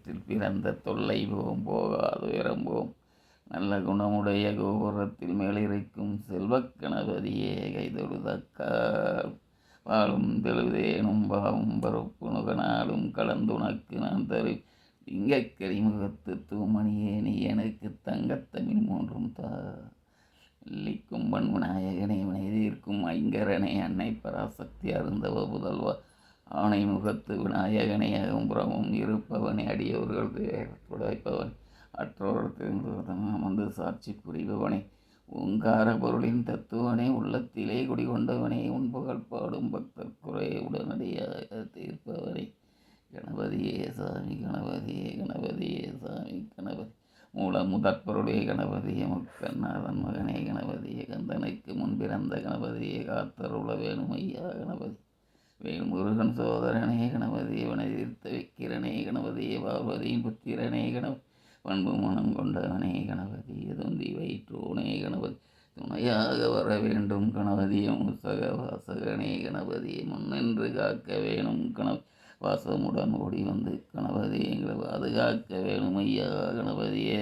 வயிற்றில் பிறந்த தொல்லை போம் போகாது உயரம்போம் நல்ல குணமுடைய கோபுரத்தில் மேலிருக்கும் செல்வக் கணபதியே கைதொழுதக்கால் வாழும் தெழுதேனும் பாவும் பருப்பு நுகனாலும் கலந்துனக்கு நான் தரு திங்கக் கரிமுகத்து தூமணியே நீ எனக்கு தங்கத்தமிழ் மூன்றும் லிக்கும் விநாயகனே வினைதீர்க்கும் ஐங்கரனே அன்னை பராசக்தி அருந்தவ புதல்வா ஆணை முகத்து விநாயகனே அகம்புறமும் இருப்பவனே அடியோர்கள் துடைப்பவன் அற்றோர்கள் வந்து சாட்சி புரிபவனே ஓங்கார பொருளின் தத்துவனே உள்ளத்திலே குடிகொண்டவனே உன் புகழ் பாடும் பக்தர் குறை உடனடியாக தீர்ப்பவனே கணபதியே சாமி கணபதியே கணபதியே சாமி கணபதி மூல முதற்பொருளே கணபதியே முக்கநாதன் மகனே கணபதியே கந்தனுக்கு முன்பிறந்த கணபதியே காத்தருள வேணும் ஐயா கணபதி வேல்முருகன் சோதரனே கணபதியே வனதீர்த்த வைக்கிறனே கணபதியே பார்வதியின் புத்திரனே கணபதி பண்பு மனம் கொண்டவனே கணபதி தொந்தி வயிற்றோனே கணபதி துணையாக வர வேண்டும் கணபதியே முசக வாசகனே கணபதியை முன்னென்று காக்க வேணும் கணபதி வாசமுடன் ஓடி வந்து கணபதி எங்களை பாதுகாக்க வேணும் ஐயா கணபதியே